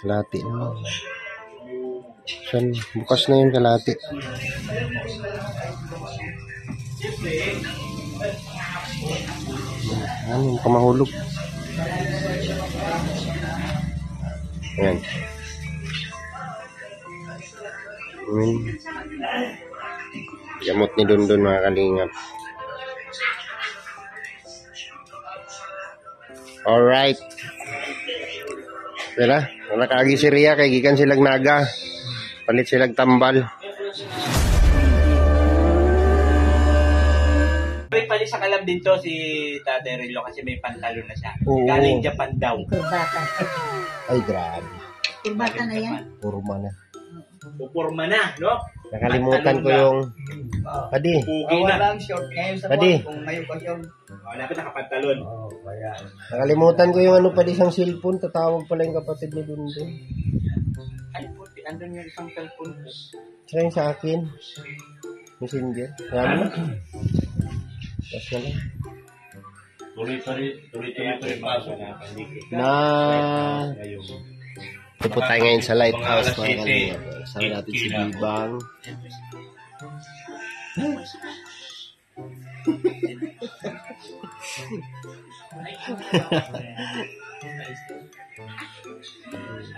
Kalahati na. Saan? Bukas na yun kalahati. Ano, kamahulog. Ayan. Gamot ni Dondon mga kalingap. Alright. Tara, nakagi si Ria kay gikan silang naga. Palit silang tambal. May pali sa kalab dito si Tate Rilo kasi may pantalon na siya. Oo. Galing Japan daw. Kurbata. Ay, grabe. Kurbata na yan. Purma na. Pupurma na, no? Nakalimutan ko yung... Padi. Pugi na. Walang short ngayon sa Padi. buwan kung ngayon pa yun. Wala pa nakapantalon. Nakalimutan ko yung ano padi isang cellphone. Tatawag pala yung kapatid ni Dondon. Ay, puti. Andun yung isang cellphone ko. Tsaka yung sa akin. Messenger. Kaya mo na. Tapos na lang. Tuloy-tuloy pa rin paso na. Na... Ito po tayo ngayon sa lighthouse mga kalingap. Kasama natin si Bibang.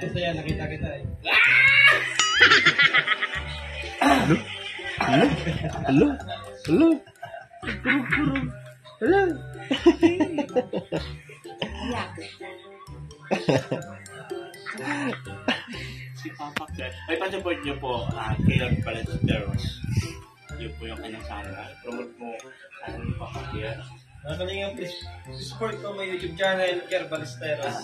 Ito yan, nakita kita eh. Hello? Hello? Hello? Si Papa Clash. Ay, pa-support niyo po Kailan Ballesteros. Yun po yung kanyang sana. Promote mo ano ni Papa Clash. Nakalingan, please support ko my YouTube channel, Kier Ballesteros.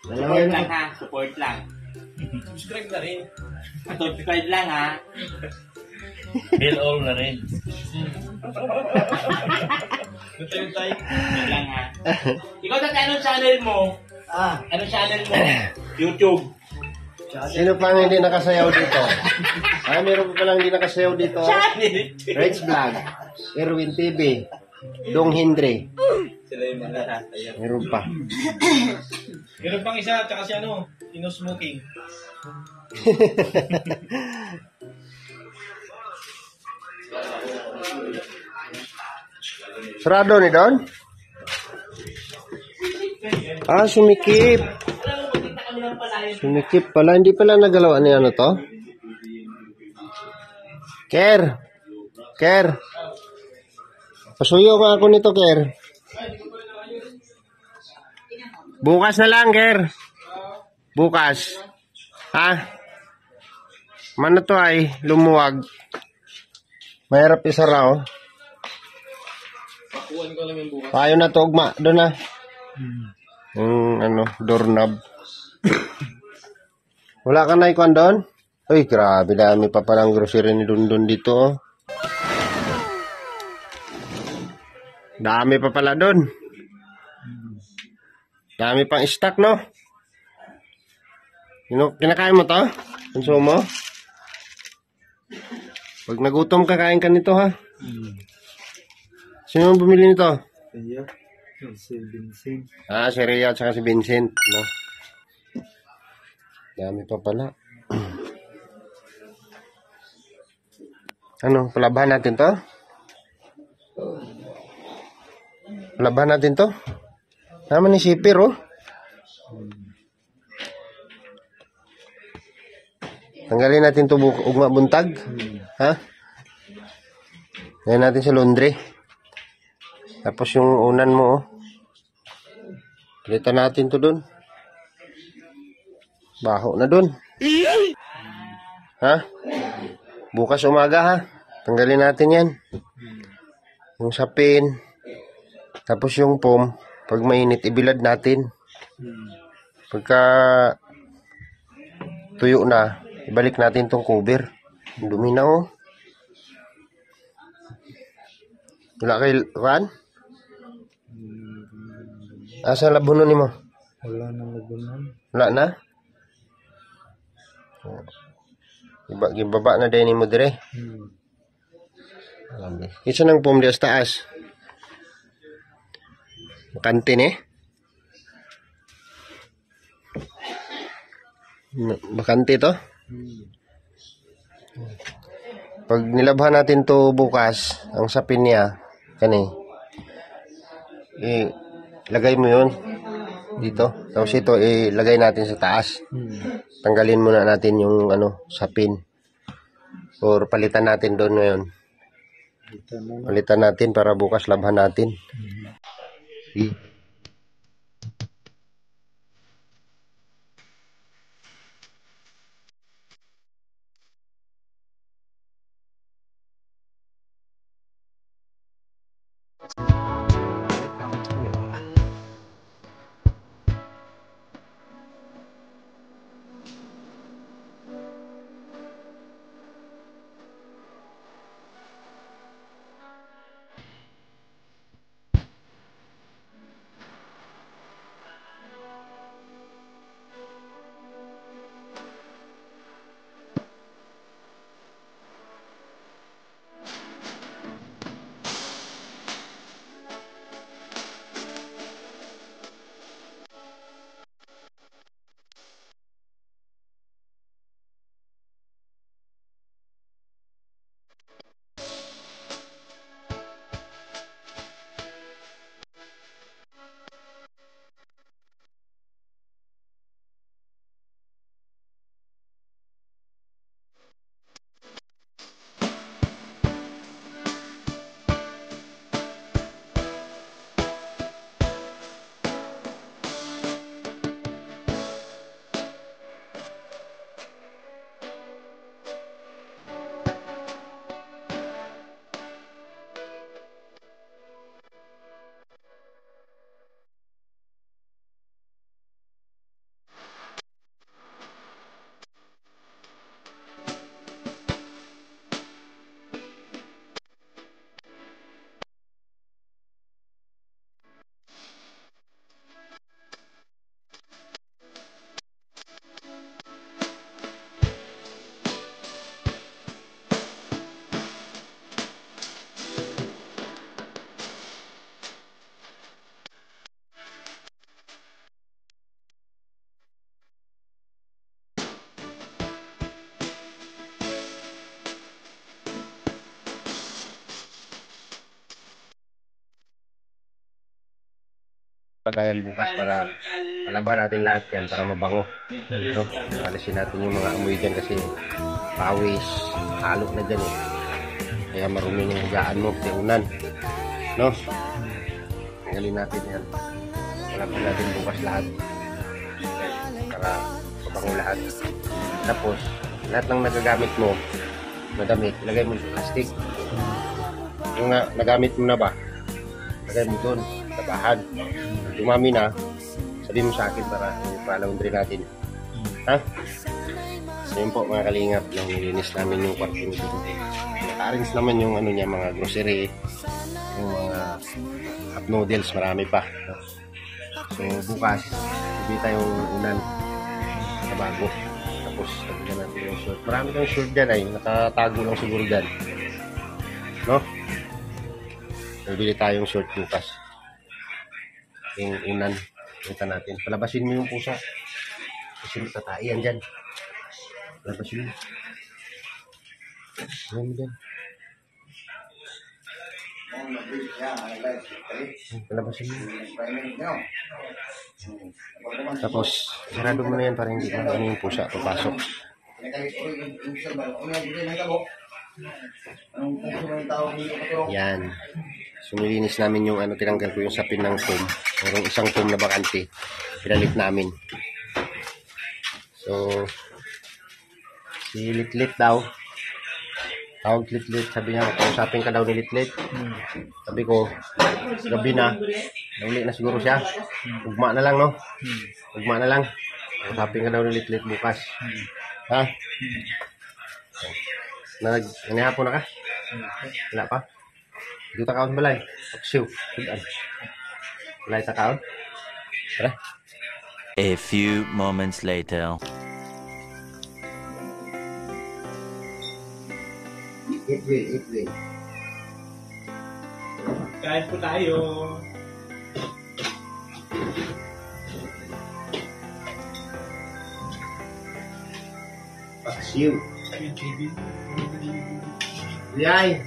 Support lang ha. Support lang. Subscribe na rin. Subscribe lang ha. Bill all na rin. Gusto yun tayo. Yun lang ha. Ikaw dati anong channel mo? Anong channel mo? YouTube. Sino pa ang hindi nakasayaw dito? Ay, meron pa lang hindi nakasayaw dito. Reds Vlog, Erwin TV, Dong Hindre. Sila yung mga nasaya. Meron pa. Meron pang isa, tsaka si ano, Tino Smoking. Sarado ni Don? Ah, sumikip. Sumikip pala. Hindi pala nagalawan ni ano to? Ker. Ker. Pasuyo ka ako nito, Ker. Bukas na lang, Ker. Bukas. Ha? Mano to ay lumuwag. Mahirap isara, oh. Pakuhan ko lang yung bukas. Payo na to, ugma. Doon na. Yung ano, doorknob. Wala ka na ikuan doon? Uy, grabe. Dami pa palang grocery ni Dondon dito, oh. Dami pa pala doon. Dami pang stock, no? Kinakain mo to? Konsumo? Pag nagutom ka, kain ka nito, ha? Sino ang bumili nito? Kaya, si Vincent. Ah, si Rhea at saka si Vincent, no? Dami pa pala. Ano, palabahan natin to? Palabahan natin to? Naman ni Sipir, oh. Tanggalin natin to ugma buntag. Ha? Ngayon natin sa laundry. Tapos yung unan mo, oh. Pilitan natin to dun. Baho na dun. Ha? Bukas umaga, ha? Tanggalin natin yan. Yung sapin. Tapos yung foam. Pag mainit, ibilad natin. Pagka tuyo na, ibalik natin tong cover. Dumi na, oh. Wala kay Juan? Asa labunon ni mo? Wala nang lagunan. Wala na? Gibaba na din mo dire. Isa nang pum di sa taas. Kantin eh. Bakante to. Pag nilabhan natin to bukas, ang sapin niya, kani, lagay mo yun dito. Tapos ito, ilagay natin sa taas. Tanggalin muna natin yung sapin. Or palitan natin doon ngayon. Palitan natin para bukas labhan natin. Pagayan bukas para malaban natin lahat yan para mabango. Alisin natin yung mga amoy dyan kasi pawis, halok na dyan eh. Kaya marumi yung higaan mo, tiunan. No? Tanggalin natin yan. Malaban natin bukas lahat. Para mabango lahat. Tapos, lahat ng nagagamit mo, madamit, ilagay mo sa plastic. Yung nagamit mo na ba? Ilagay mo doon, tabahan. Dumami na, sabi mo sa akin para pa-laundry natin. Ha? So yun po mga kalingap, nang nilinis namin yung kwarto nito. Naka-arrange naman yung niya, mga grocery, yung mga cup noodles, marami pa. So bukas, hindi tayong unan sa bago. Tapos sabihin natin yung short. Marami kang short dyan ay, nakatago lang siguro dyan. No? Bibili tayong short bukas. Yung unan, kita natin. Palabasin mo yung pusa. Kasi tataian dyan. Palabasin mo. Ayan mo dyan. Palabasin mo. Tapos, sarado mo na yan para hindi ano yung pusa papasok. Yan. Sumilinis namin yung tinanggal ko yung sapin ng foam. Merong isang foam na bakante. Pinalit namin. So, si Litlit daw. Tawag Litlit. Sabi niya, kausapin ka daw ni Litlit. Sabi ko, gabi na. Nauli na siguro siya. Ugma na lang, no? Ugma na lang. Kausapin ka daw ni Litlit bukas. Ha? Nanihapon na ka? Wala pa? Dito kaon balay. Aksiw. Balay ta kaon. Tara. A few moments later. Eat well. Kain po tayo. Siw. Yay!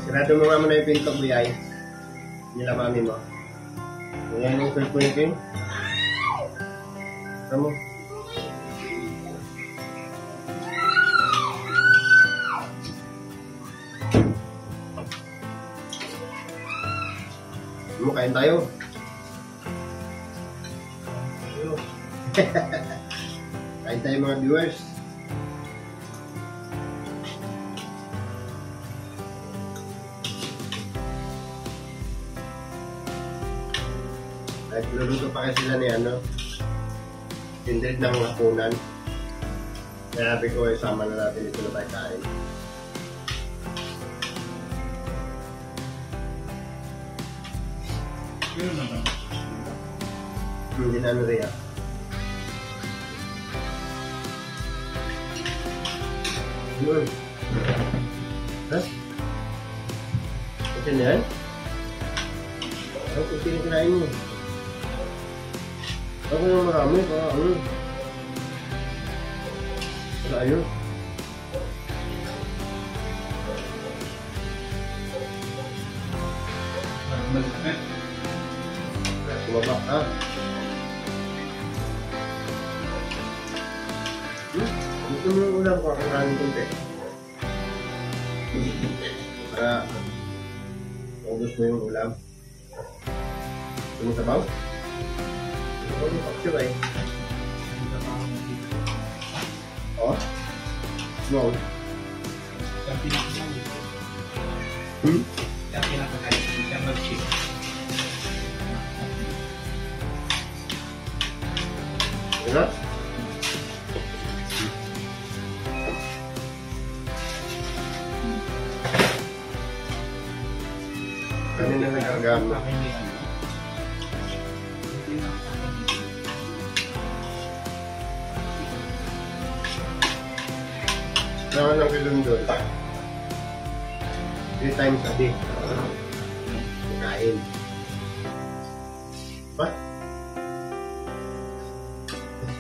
Sarado mo nga muna yung pinto, Buyay. Nila mami mo. Ayan yung cellphone king. Kamu. Kain tayo. Kain tayo mga viewers. Ay, luluto pa kasi sila ni Kindred ng hapunan. Kaya sabi ko, sama na natin ito na tayo kain. Hindi na rin Yun. Ha? Ito na yan? Ako kung kinakain mo. Ako yung marami pa. Wala yun. Sumabak ha. Gusto mo yung ulam ko. Kakain konti. Para maubos mo yung ulam. Gusto mo sabaw? Sabaw mo paksyo eh. Oh? Small? Enak? Kami na nagkagama. Naman ang kilong doon. 3 times a day. Kain. Ba?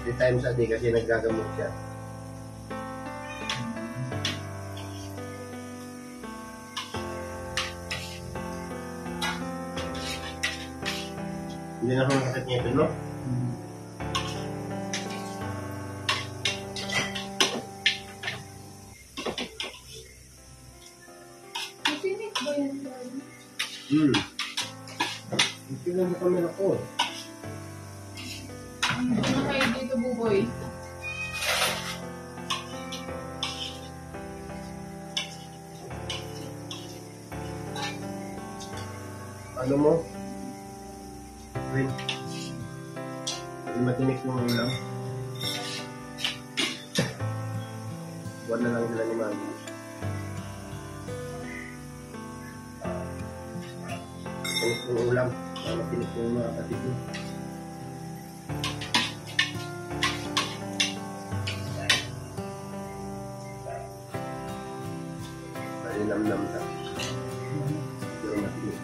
3 times a day kasi naggagamot siya. Hindi na ako nakakit niya ito, no? Matinik ba yan? Hindi lang mo kami ako. Ano kayo dito, Buboy? Ano mo? Wait. Hindi matinik yung ulam. Buwan na lang sila ni Mami. Matinik yung ulam. Matinik yung mga kapatid mo. Malinamnam ka. Pero matinik.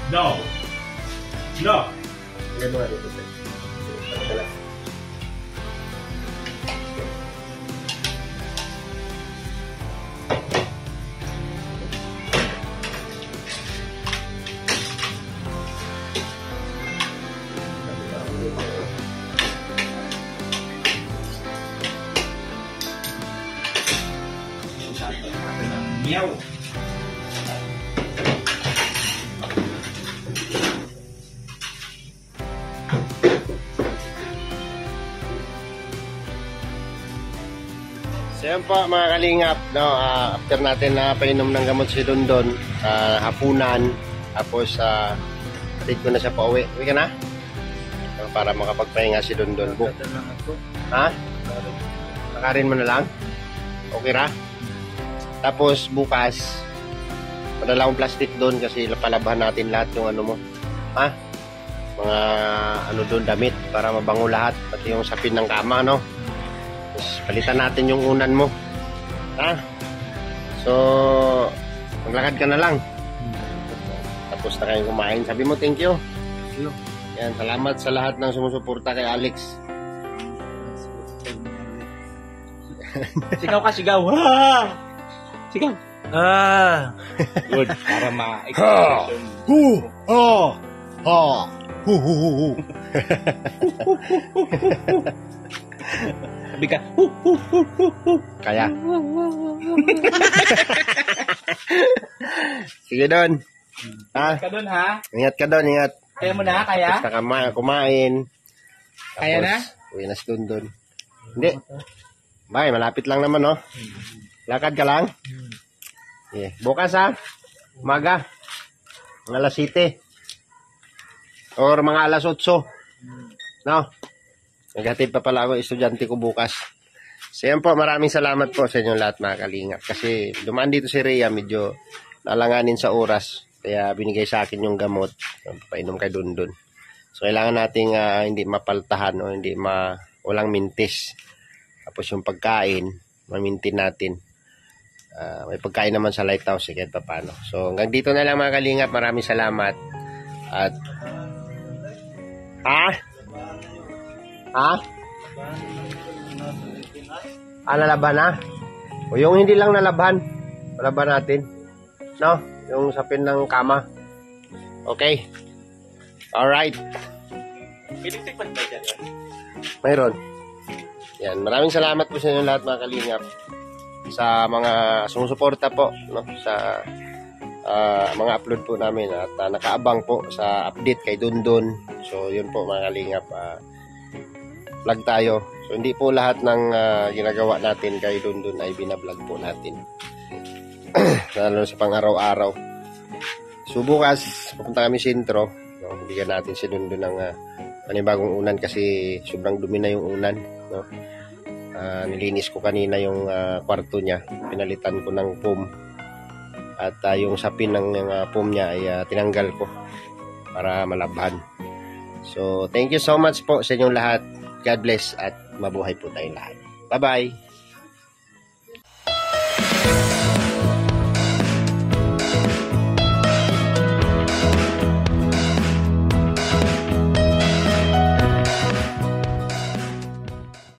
No. No. Yan mga dito. Pagdala. Meow. So yan po mga kalingap, no, after natin na painom ng gamot si Dondon, hapunan, tapos atid ko na siya pauwi. Uwi ka na? Para makapagpahinga si Dondon. Ha? Nakarin mo na lang? Okay ra? Tapos bukas, madala akong plastic doon kasi palabhan natin lahat yung ano mo. Ha? Mga ano doon, damit para mabango lahat, pati yung sapin ng kama, no? Tapos palitan natin yung unan mo. Ha? So, maglakad ka na lang. Tapos na kayong kumain. Sabi mo, thank you. Yan, salamat sa lahat ng sumusuporta kay Alex. Sigaw ka, sigaw. Ha! Sigaw. Good. Para ma-expression. Sabi ka. Kaya. Sige doon. Ha? Ka doon, ha? Ingat ka doon, ingat. Kaya mo na, kaya? Basta ka kumain. Tapos, Kaya na? uwi na si Dondon. Hindi. Bye, malapit lang naman, no? Lakad ka lang. Yeah. Bukas, ha? Umaga. Mga alas 7. Or mga alas 8. No? Naghatid pa pala ako, estudyante ko bukas. So yan po, maraming salamat po sa inyong lahat mga kalingap. Kasi dumaan dito si Rhea, medyo nalanganin sa oras. Kaya binigay sa akin yung gamot. Painom kay Dondon. So kailangan nating hindi mapaltahan o hindi walang mintis. Tapos yung pagkain, mamintin natin. May pagkain naman sa Lighthouse, kahit pa paano. So hanggang dito na lang mga kalingap. Maraming salamat. At nalaban na? O yung hindi lang nalaban, nalaban natin. No? Yung sapin ng kama. Okay? Alright. Electric fan ba dyan? Mayroon. Yan. Maraming salamat po sa inyo lahat mga kalingap. Sa mga sumusuporta po, no? Sa mga upload po namin at nakaabang po sa update kay Dondon. So yun po mga kalingap, vlog tayo. So hindi po lahat ng ginagawa natin kay Dondon ay binablog po natin. Lalo sa pang-araw-araw. So bukas pupunta kami sentro, no? Bigyan natin si Dondon ng panibagong unan kasi sobrang dumi na yung unan, no? Nilinis ko kanina yung kwarto niya, pinalitan ko ng foam. At yung sapin ng foam niya ay tinanggal ko para malabhan. So, thank you so much po sa inyong lahat. God bless at mabuhay po tayong lahat. Bye-bye!